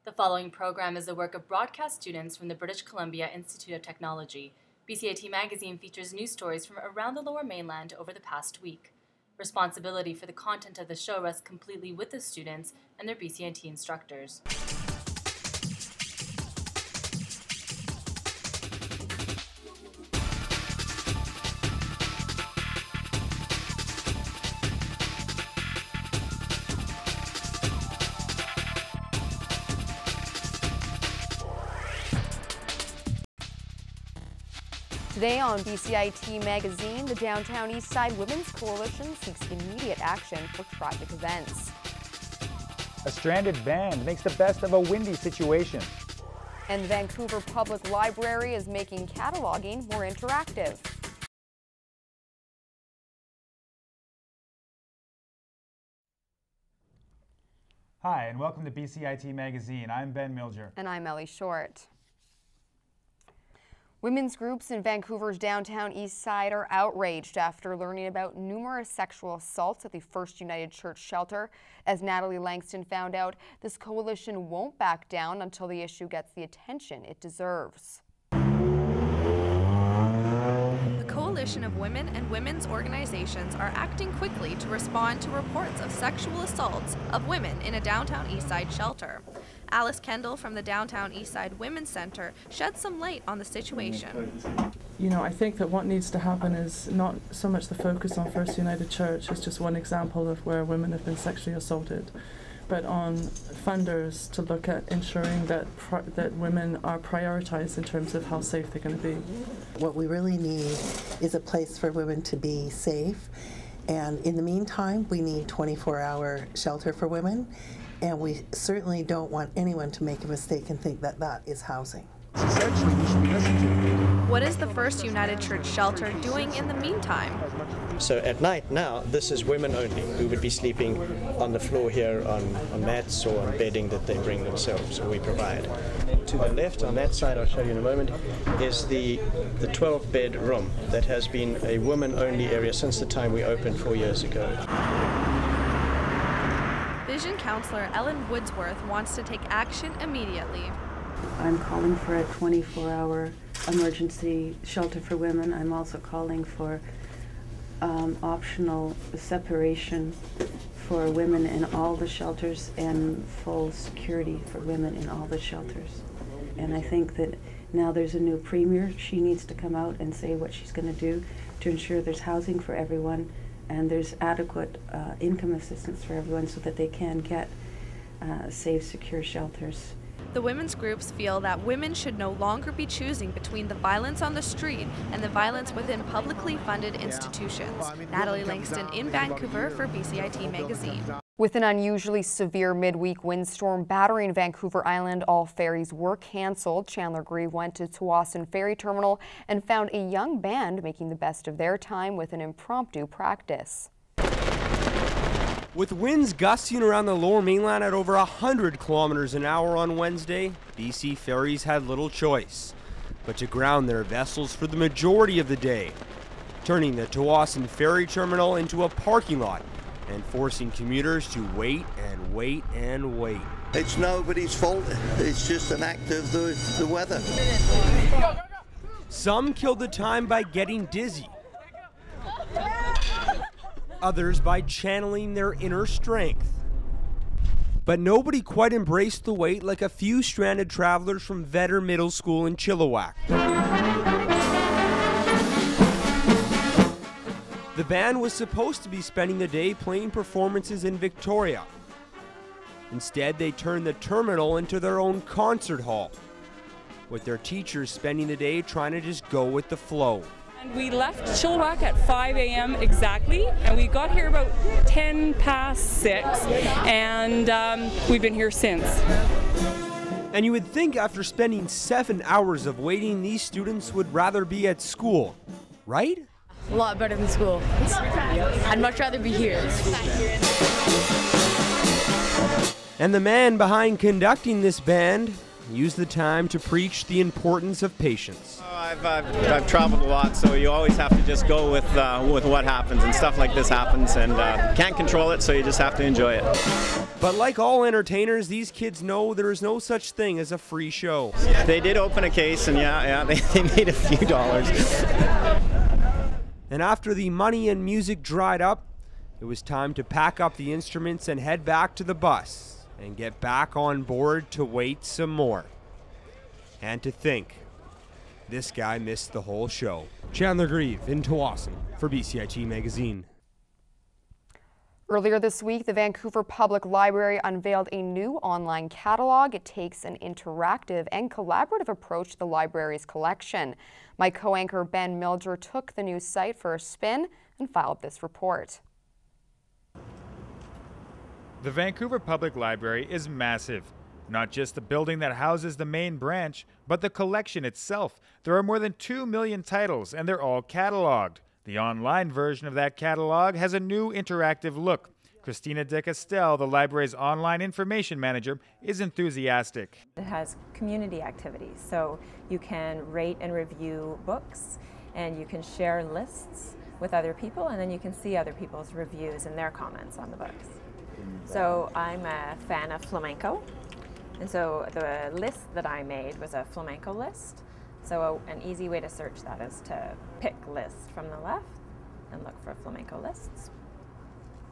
The following program is the work of broadcast students from the British Columbia Institute of Technology. BCIT Magazine features news stories from around the Lower Mainland over the past week. Responsibility for the content of the show rests completely with the students and their BCIT instructors. Today on BCIT Magazine, the Downtown Eastside Women's Coalition seeks immediate action for tragic events. A stranded band makes the best of a windy situation. And the Vancouver Public Library is making cataloging more interactive. Hi, and welcome to BCIT Magazine. I'm Ben Milger. And I'm Ellie Short. Women's groups in Vancouver's downtown east side are outraged after learning about numerous sexual assaults at the First United Church shelter. As Natalie Langston found out, this coalition won't back down until the issue gets the attention it deserves. The coalition of women and women's organizations are acting quickly to respond to reports of sexual assaults of women in a downtown east side shelter. Alice Kendall from the Downtown Eastside Women's Center shed some light on the situation. You know, I think that what needs to happen is not so much the focus on First United Church as just one example of where women have been sexually assaulted, but on funders to look at ensuring that that women are prioritized in terms of how safe they're going to be. What we really need is a place for women to be safe, and in the meantime we need 24-hour shelter for women. And we certainly don't want anyone to make a mistake and think that that is housing. What is the First United Church shelter doing in the meantime? So at night now, this is women only who would be sleeping on the floor here on mats or on bedding that they bring themselves, or we provide. To the left, on that side, I'll show you in a moment, is the 12-bed room that has been a women-only area since the time we opened 4 years ago. Vision counselor Ellen Woodsworth wants to take action immediately. I'm calling for a 24-hour emergency shelter for women. I'm also calling for optional separation for women in all the shelters and full security for women in all the shelters. And I think that now there's a new premier. She needs to come out and say what she's going to do to ensure there's housing for everyone and there's adequate income assistance for everyone so that they can get safe, secure shelters. The women's groups feel that women should no longer be choosing between the violence on the street and the violence within publicly funded institutions. Natalie Langston in Vancouver for BCIT Magazine. With an unusually severe midweek windstorm battering Vancouver Island, all ferries were canceled. Chandler Grieve went to Tsawwassen Ferry Terminal and found a young band making the best of their time with an impromptu practice. With winds gusting around the Lower Mainland at over 100 kilometers an hour on Wednesday, BC ferries had little choice but to ground their vessels for the majority of the day, turning the Tsawwassen Ferry Terminal into a parking lot and forcing commuters to wait and wait and wait. It's nobody's fault. It's just an act of the weather. Some killed the time by getting dizzy. Others by channeling their inner strength. But nobody quite embraced the wait like a few stranded travelers from Vetter Middle School in Chilliwack. The band was supposed to be spending the day playing performances in Victoria. Instead, they turned the terminal into their own concert hall, with their teachers spending the day trying to just go with the flow. And we left Chilliwack at 5 a.m. exactly, and we got here about 10 past 6, and we've been here since. And you would think after spending 7 hours of waiting, these students would rather be at school, right? A lot better than school. I'd much rather be here. And the man behind conducting this band used the time to preach the importance of patience. I've traveled a lot, so you always have to just go with what happens, and stuff like this happens, and can't control it, so you just have to enjoy it. But like all entertainers, these kids know there is no such thing as a free show. They did open a case, and they made a few dollars. And after the money and music dried up, it was time to pack up the instruments and head back to the bus and get back on board to wait some more. And to think, this guy missed the whole show. Chandler Grieve in Tsawwassen for BCIT Magazine. Earlier this week, the Vancouver Public Library unveiled a new online catalog. It takes an interactive and collaborative approach to the library's collection. My co-anchor Ben Milger took the new site for a spin and filed this report. The Vancouver Public Library is massive. Not just the building that houses the main branch, but the collection itself. There are more than 2 million titles, and they're all cataloged. The online version of that catalog has a new interactive look. Christina De Castel, the library's online information manager, is enthusiastic. It has community activities, so you can rate and review books, and you can share lists with other people, and then you can see other people's reviews and their comments on the books. So I'm a fan of flamenco, and so the list that I made was a flamenco list. So an easy way to search that is to pick lists from the left and look for flamenco lists.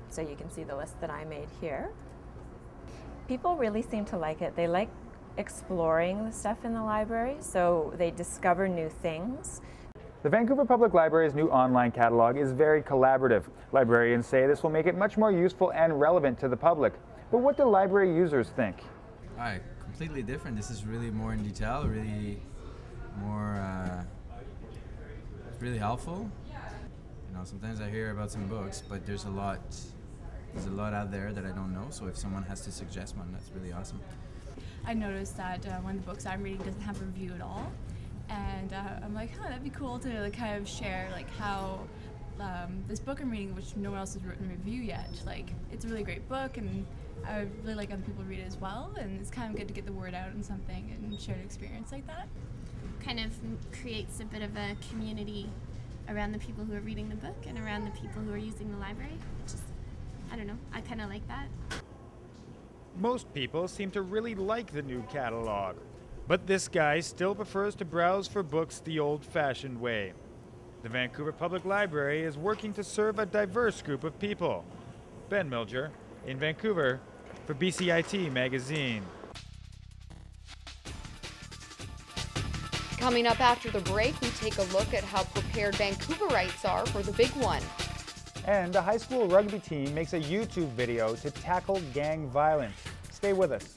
So you can see the list that I made here. People really seem to like it. They like exploring the stuff in the library, so they discover new things. The Vancouver Public Library's new online catalog is very collaborative. Librarians say this will make it much more useful and relevant to the public. But what do library users think? Completely different. This is really more in detail, really more, it's really helpful. You know, sometimes I hear about some books, but there's a lot out there that I don't know, so if someone has to suggest one, that's really awesome. I noticed that one of the books I'm reading doesn't have a review at all, and I'm like, that'd be cool to kind of share how this book I'm reading, which no one else has written a review yet, it's a really great book, and I really like other people to read it as well, and it's kind of good to get the word out on something and share an experience like that. Kind of creates a bit of a community around the people who are reading the book and around the people who are using the library, which is, I don't know, I kind of like that. Most people seem to really like the new catalog, but this guy still prefers to browse for books the old-fashioned way. The Vancouver Public Library is working to serve a diverse group of people. Ben Milger in Vancouver for BCIT Magazine. Coming up after the break, we take a look at how prepared Vancouverites are for the big one. And a high school rugby team makes a YouTube video to tackle gang violence. Stay with us.